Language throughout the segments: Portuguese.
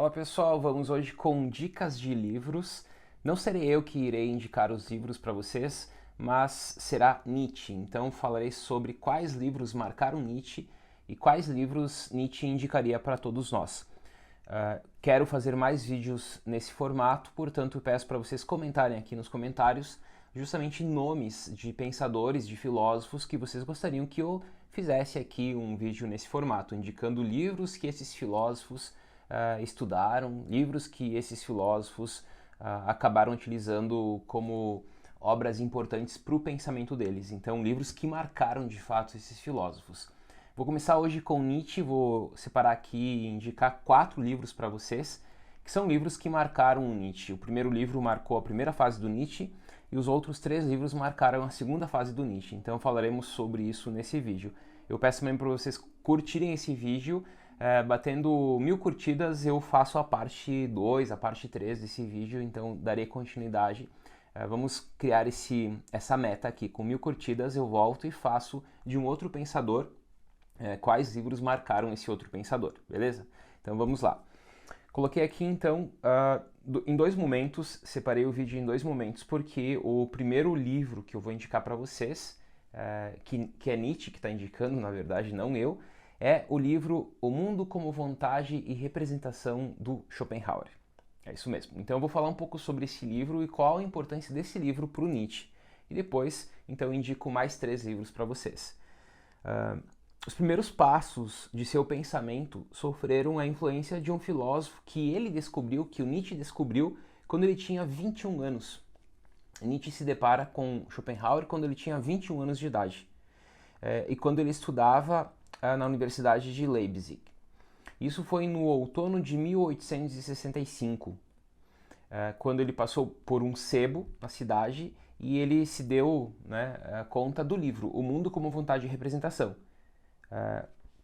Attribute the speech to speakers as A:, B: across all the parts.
A: Fala pessoal, vamos hoje com dicas de livros. Não serei eu que irei indicar os livros para vocês, mas será Nietzsche. Então falarei sobre quais livros marcaram Nietzsche e quais livros Nietzsche indicaria para todos nós. Quero fazer mais vídeos nesse formato, portanto peço para vocês comentarem aqui nos comentários justamente nomes de pensadores, de filósofos que vocês gostariam que eu fizesse aqui um vídeo nesse formato, indicando livros que esses filósofos estudaram, livros que esses filósofos acabaram utilizando como obras importantes para o pensamento deles. Então, livros que marcaram de fato esses filósofos. Vou começar hoje com Nietzsche, vou separar aqui e indicar 4 livros para vocês, que são livros que marcaram o Nietzsche. O primeiro livro marcou a primeira fase do Nietzsche e os outros 3 livros marcaram a segunda fase do Nietzsche. Então falaremos sobre isso nesse vídeo. Eu peço também para vocês curtirem esse vídeo. Batendo 1000 curtidas eu faço a parte 2, a parte 3 desse vídeo, então darei continuidade. Vamos criar essa meta aqui. Com 1000 curtidas eu volto e faço de um outro pensador quais livros marcaram esse outro pensador, beleza? Então vamos lá. Coloquei aqui então em 2 momentos, separei o vídeo em 2 momentos, porque o primeiro livro que eu vou indicar para vocês, que é Nietzsche que está indicando, na verdade, não eu, é o livro O Mundo como Vontade e Representação do Schopenhauer. É isso mesmo. Então eu vou falar um pouco sobre esse livro e qual a importância desse livro para o Nietzsche. E depois, então, indico mais 3 livros para vocês. Os primeiros passos de seu pensamento sofreram a influência de um filósofo que ele descobriu, que o Nietzsche descobriu, quando ele tinha 21 anos. Nietzsche se depara com Schopenhauer quando ele tinha 21 anos de idade. E quando ele estudava na Universidade de Leipzig. Isso foi no outono de 1865, quando ele passou por um sebo na cidade e ele se deu conta do livro O Mundo como Vontade de Representação,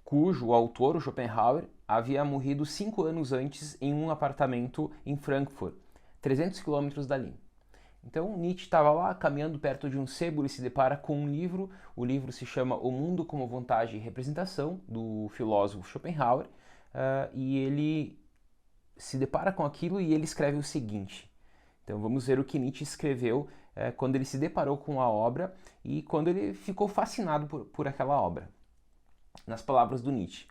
A: cujo autor, o Schopenhauer, havia morrido 5 anos antes em um apartamento em Frankfurt, 300 quilômetros dali. Então Nietzsche estava lá caminhando perto de um sebo e se depara com um livro. O livro se chama O Mundo como Vontade e Representação, do filósofo Schopenhauer, e ele se depara com aquilo e ele escreve o seguinte. Então vamos ver o que Nietzsche escreveu quando ele se deparou com a obra e quando ele ficou fascinado por aquela obra. Nas palavras do Nietzsche: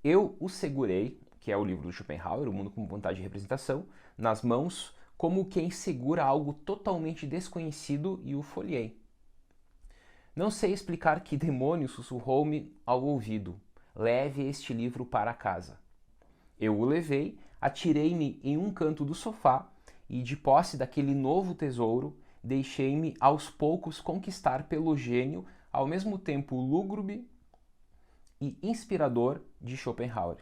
A: eu o segurei, que é o livro do Schopenhauer, O Mundo como Vontade e Representação, nas mãos como quem segura algo totalmente desconhecido e o folhei. Não sei explicar que demônio sussurrou-me ao ouvido: leve este livro para casa. Eu o levei, atirei-me em um canto do sofá e, de posse daquele novo tesouro, deixei-me aos poucos conquistar pelo gênio, ao mesmo tempo lúgubre e inspirador, de Schopenhauer.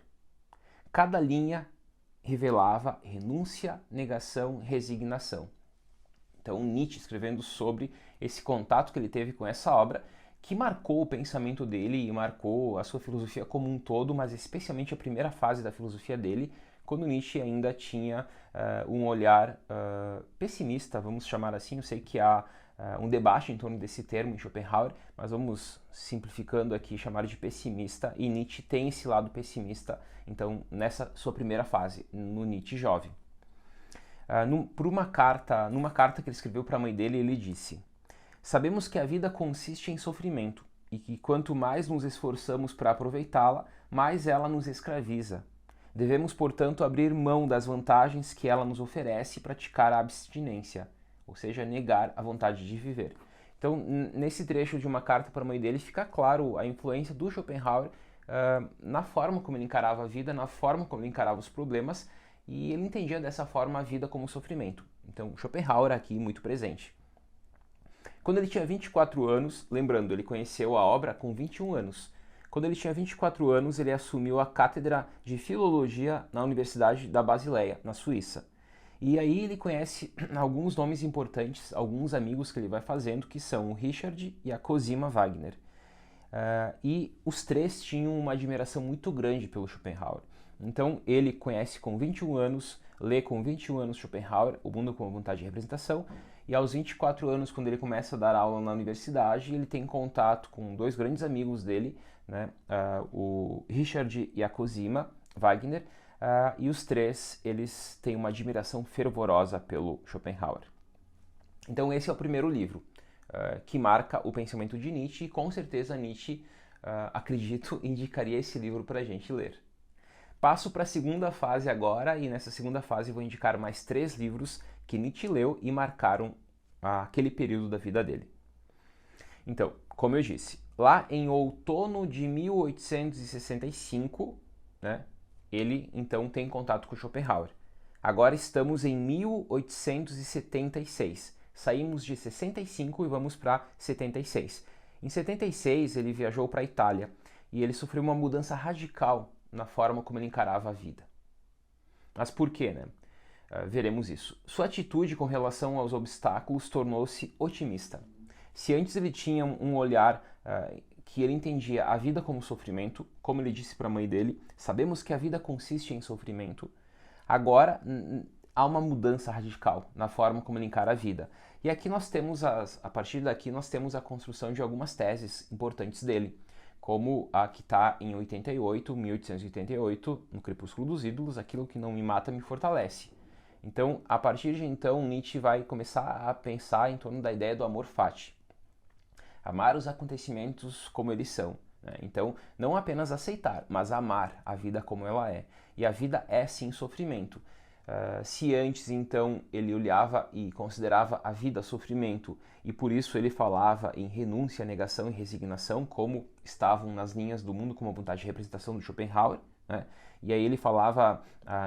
A: Cada linha revelava renúncia, negação, resignação. Então Nietzsche escrevendo sobre esse contato que ele teve com essa obra, que marcou o pensamento dele e marcou a sua filosofia como um todo, mas especialmente a primeira fase da filosofia dele, quando Nietzsche ainda tinha um olhar pessimista, vamos chamar assim. Eu sei que há um debate em torno desse termo em Schopenhauer, mas vamos simplificando aqui, chamar de pessimista, e Nietzsche tem esse lado pessimista, então, nessa sua primeira fase, no Nietzsche jovem. Numa carta que ele escreveu para a mãe dele, ele disse: sabemos que a vida consiste em sofrimento e que quanto mais nos esforçamos para aproveitá-la, mais ela nos escraviza. Devemos, portanto, abrir mão das vantagens que ela nos oferece e praticar a abstinência, ou seja, negar a vontade de viver. Então, nesse trecho de uma carta para a mãe dele, fica claro a influência do Schopenhauer na forma como ele encarava a vida, na forma como ele encarava os problemas, e ele entendia dessa forma a vida como sofrimento. Então, Schopenhauer aqui muito presente. Quando ele tinha 24 anos, lembrando, ele conheceu a obra com 21 anos. Quando ele tinha 24 anos, ele assumiu a cátedra de filologia na Universidade da Basileia, na Suíça. E aí ele conhece alguns nomes importantes, alguns amigos que ele vai fazendo, que são o Richard e a Cosima Wagner. E os 3 tinham uma admiração muito grande pelo Schopenhauer. Então ele conhece com 21 anos, lê com 21 anos Schopenhauer, O Mundo como Vontade de Representação, e aos 24 anos, quando ele começa a dar aula na universidade, ele tem contato com 2 grandes amigos dele, o Richard e a Cosima Wagner, e os três eles têm uma admiração fervorosa pelo Schopenhauer. Então esse é o primeiro livro que marca o pensamento de Nietzsche, e com certeza Nietzsche, acredito, indicaria esse livro para a gente ler. Passo para a segunda fase agora, e nessa segunda fase vou indicar mais 3 livros que Nietzsche leu e marcaram aquele período da vida dele. Então, como eu disse, lá em outono de 1865, né, ele então tem contato com Schopenhauer. Agora estamos em 1876. Saímos de 65 e vamos para 76. Em 76 ele viajou para a Itália e ele sofreu uma mudança radical na forma como ele encarava a vida. Mas por quê, né? Veremos isso. Sua atitude com relação aos obstáculos tornou-se otimista. Se antes ele tinha um olhar que ele entendia a vida como sofrimento, como ele disse para a mãe dele, sabemos que a vida consiste em sofrimento, agora há uma mudança radical na forma como ele encara a vida. E aqui nós temos, a partir daqui, nós temos a construção de algumas teses importantes dele, como a que está em 1888, no Crepúsculo dos Ídolos, aquilo que não me mata me fortalece. Então, a partir de então, Nietzsche vai começar a pensar em torno da ideia do amor fati. Amar os acontecimentos como eles são. Né? Então, não apenas aceitar, mas amar a vida como ela é. E a vida é sim sofrimento. Se antes, então, ele olhava e considerava a vida sofrimento, e por isso ele falava em renúncia, negação e resignação, como estavam nas linhas do mundo como vontade de representação do Schopenhauer, né? E aí ele falava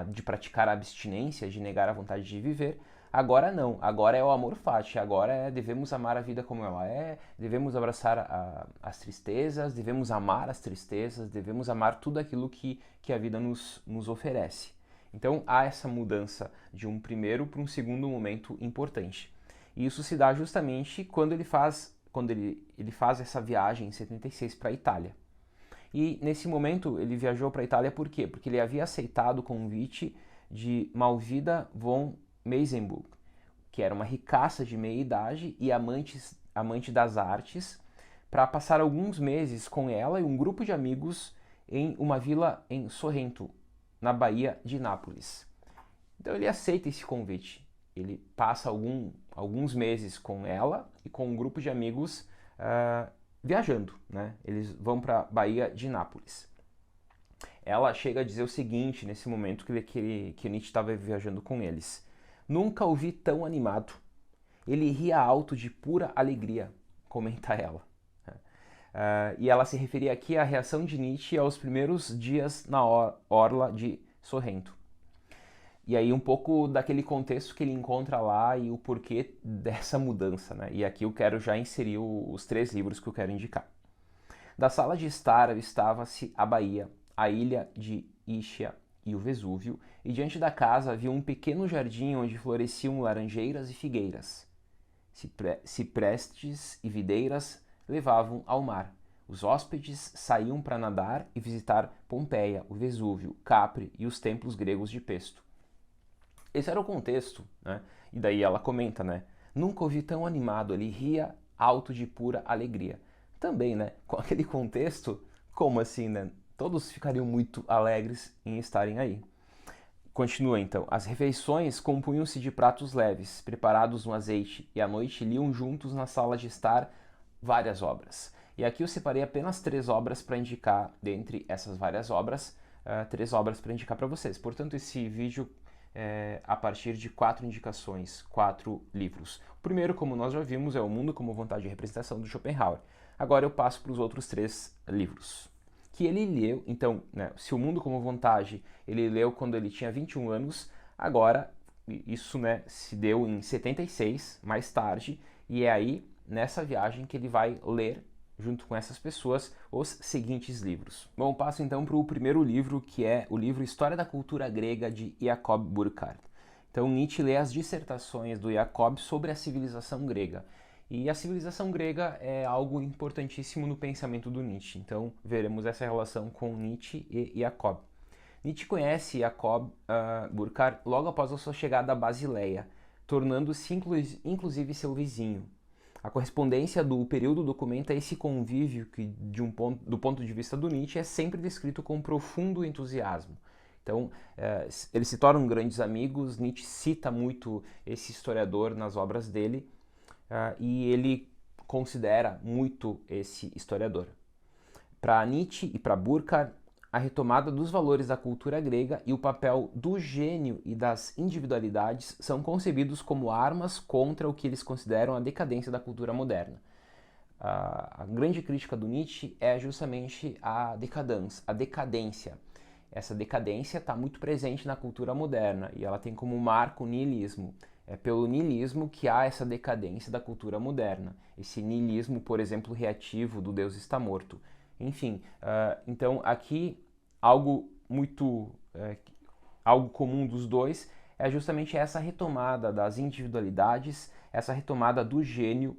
A: de praticar a abstinência, de negar a vontade de viver. Agora não, agora é o amor fati, agora devemos amar a vida como ela é, devemos abraçar as tristezas, devemos amar as tristezas, devemos amar tudo aquilo que a vida nos oferece. Então há essa mudança de um primeiro para um segundo momento importante. E isso se dá justamente quando ele faz essa viagem em 76 para a Itália. E nesse momento ele viajou para a Itália por quê? Porque ele havia aceitado o convite de Malvida von Meysenbug, que era uma ricaça de meia-idade e amante das artes, para passar alguns meses com ela e um grupo de amigos em uma vila em Sorrento, na Baía de Nápoles. Então ele aceita esse convite. Ele passa alguns meses com ela e com um grupo de amigos viajando, né? Eles vão para a Baía de Nápoles. Ela chega a dizer o seguinte nesse momento que Nietzsche estava viajando com eles: nunca o vi tão animado. Ele ria alto de pura alegria, comenta ela. E ela se referia aqui à reação de Nietzsche aos primeiros dias na orla de Sorrento. E aí um pouco daquele contexto que ele encontra lá e o porquê dessa mudança, né? E aqui eu quero já inserir os 3 livros que eu quero indicar. Da sala de estar avistava-se a Bahia, a ilha de Ischia e o Vesúvio, e diante da casa havia um pequeno jardim onde floresciam laranjeiras e figueiras. Ciprestes e videiras levavam ao mar. Os hóspedes saíam para nadar e visitar Pompeia, o Vesúvio, Capri e os templos gregos de Pesto. Esse era o contexto, né? E daí ela comenta, né? Nunca ouvi tão animado, ele ria alto de pura alegria. Também, né? Com aquele contexto, como assim, né? Todos ficariam muito alegres em estarem aí. Continua então. As refeições compunham-se de pratos leves, preparados no azeite, e à noite liam juntos na sala de estar várias obras. E aqui eu separei apenas 3 obras para indicar, dentre essas várias obras, 3 obras para indicar para vocês. Portanto, esse vídeo a partir de 4 indicações, 4 livros. O primeiro, como nós já vimos, é O Mundo como Vontade de Representação, do Schopenhauer. Agora eu passo para os outros 3 livros. Que ele leu, então, né, se O Mundo como Vontade, ele leu quando ele tinha 21 anos, agora isso, né, se deu em 76, mais tarde, e é aí, nessa viagem, que ele vai ler, junto com essas pessoas, os seguintes livros. Bom, passo então para o primeiro livro, que é o livro História da Cultura Grega, de Jacob Burckhardt. Então, Nietzsche lê as dissertações do Jacob sobre a civilização grega. E a civilização grega é algo importantíssimo no pensamento do Nietzsche. Então, veremos essa relação com Nietzsche e Jacob. Nietzsche conhece Jacob Burckhardt logo após a sua chegada à Basileia, tornando-se inclusive seu vizinho. A correspondência do período documenta esse convívio que, do ponto de vista do Nietzsche, é sempre descrito com profundo entusiasmo. Então, eles se tornam grandes amigos. Nietzsche cita muito esse historiador nas obras dele e ele considera muito esse historiador. Para Nietzsche e para Burckhardt, a retomada dos valores da cultura grega e o papel do gênio e das individualidades são concebidos como armas contra o que eles consideram a decadência da cultura moderna. A grande crítica do Nietzsche é justamente a decadência. Essa decadência está muito presente na cultura moderna e ela tem como marco o niilismo. É pelo niilismo que há essa decadência da cultura moderna. Esse niilismo, por exemplo, reativo do Deus está morto. Enfim, então aqui algo comum dos dois é justamente essa retomada das individualidades, essa retomada do gênio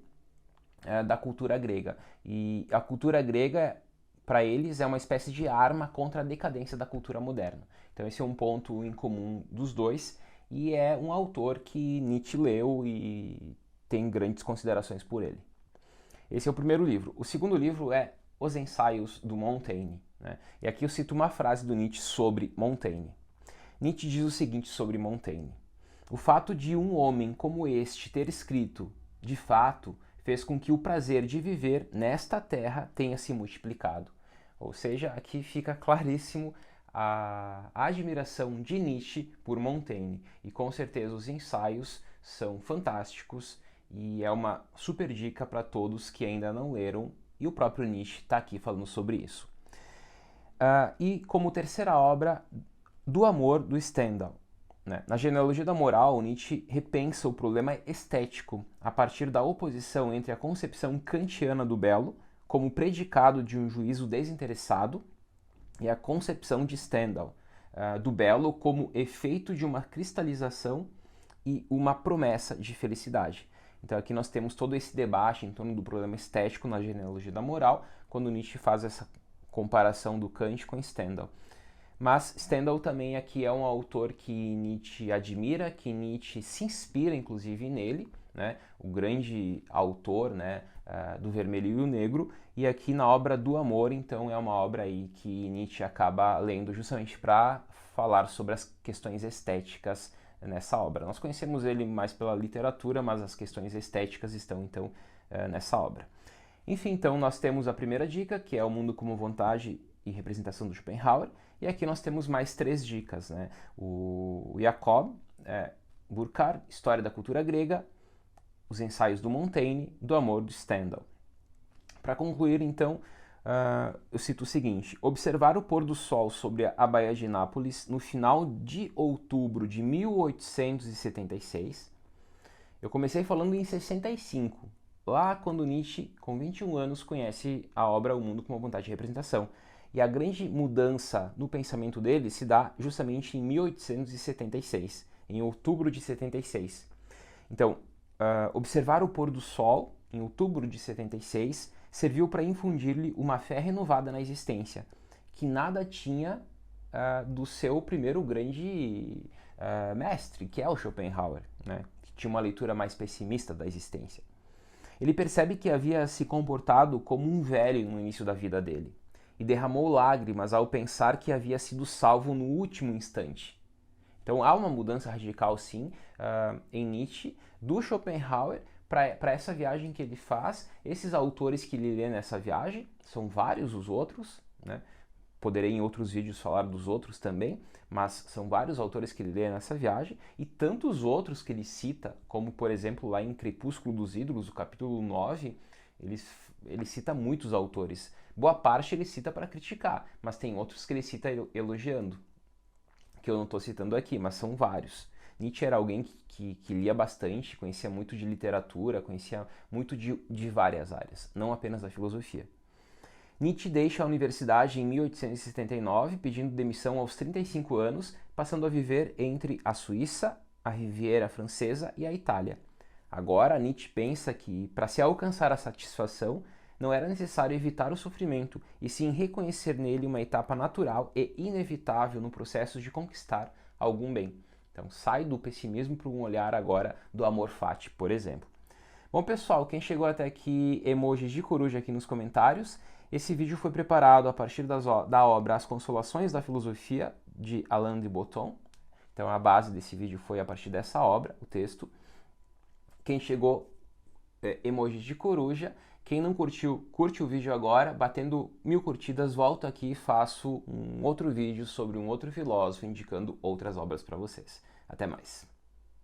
A: da cultura grega. E a cultura grega, para eles, é uma espécie de arma contra a decadência da cultura moderna. Então esse é um ponto em comum dos dois e é um autor que Nietzsche leu e tem grandes considerações por ele. Esse é o primeiro livro. O segundo livro é Os Ensaios do Montaigne, né? E aqui eu cito uma frase do Nietzsche sobre Montaigne. Nietzsche diz o seguinte sobre Montaigne: o fato de um homem como este ter escrito, de fato, fez com que o prazer de viver nesta terra tenha se multiplicado. Ou seja, aqui fica claríssimo a admiração de Nietzsche por Montaigne. E com certeza os ensaios são fantásticos e é uma super dica para todos que ainda não leram. E o próprio Nietzsche está aqui falando sobre isso. E como terceira obra, Do Amor, do Stendhal. Né? Na Genealogia da Moral, Nietzsche repensa o problema estético a partir da oposição entre a concepção kantiana do belo, como predicado de um juízo desinteressado, e a concepção de Stendhal do belo como efeito de uma cristalização e uma promessa de felicidade. Então aqui nós temos todo esse debate em torno do problema estético na Genealogia da Moral, quando Nietzsche faz essa comparação do Kant com Stendhal. Mas Stendhal também aqui é um autor que Nietzsche admira, que Nietzsche se inspira inclusive nele, né? O grande autor, né, do Vermelho e o Negro, e aqui na obra do Amor, então é uma obra aí que Nietzsche acaba lendo justamente para falar sobre as questões estéticas nessa obra. Nós conhecemos ele mais pela literatura, mas as questões estéticas estão então nessa obra. Enfim, então nós temos a primeira dica, que é o mundo como vontade e representação do Schopenhauer, e aqui nós temos mais 3 dicas, né? O Jacob, Burckhardt, História da Cultura Grega, Os Ensaios do Montaigne, Do Amor, do Stendhal. Para concluir, então, eu cito o seguinte: observar o pôr do sol sobre a Baía de Nápoles no final de outubro de 1876. Eu comecei falando em 65, lá quando Nietzsche, com 21 anos, conhece a obra O Mundo com uma Vontade de Representação. E a grande mudança no pensamento dele se dá justamente em 1876, em outubro de 76. Então, observar o pôr do sol em outubro de 76 serviu para infundir-lhe uma fé renovada na existência, que nada tinha do seu primeiro grande mestre, que é o Schopenhauer, né? Que tinha uma leitura mais pessimista da existência. Ele percebe que havia se comportado como um velho no início da vida dele, e derramou lágrimas ao pensar que havia sido salvo no último instante. Então há uma mudança radical, sim, em Nietzsche, do Schopenhauer para essa viagem que ele faz. Esses autores que ele lê nessa viagem, são vários os outros, né? Poderei em outros vídeos falar dos outros também, mas são vários autores que ele lê nessa viagem, e tantos outros que ele cita, como por exemplo lá em Crepúsculo dos Ídolos, o capítulo 9, ele cita muitos autores. Boa parte ele cita para criticar, mas tem outros que ele cita elogiando, que eu não estou citando aqui, mas são vários. Nietzsche era alguém que lia bastante, conhecia muito de literatura, conhecia muito de várias áreas, não apenas da filosofia. Nietzsche deixa a universidade em 1879, pedindo demissão aos 35 anos, passando a viver entre a Suíça, a Riviera Francesa e a Itália. Agora, Nietzsche pensa que, para se alcançar a satisfação, não era necessário evitar o sofrimento, e sim reconhecer nele uma etapa natural e inevitável no processo de conquistar algum bem. Então sai do pessimismo para um olhar agora do amor fati, por exemplo. Bom pessoal, quem chegou até aqui, emojis de coruja aqui nos comentários. Esse vídeo foi preparado a partir da obra As Consolações da Filosofia, de Alain de Botton. Então a base desse vídeo foi a partir dessa obra, o texto. Quem chegou, emojis de coruja. Quem não curtiu, curte o vídeo agora. Batendo 1000 curtidas, volto aqui e faço um outro vídeo sobre um outro filósofo indicando outras obras para vocês. Até mais!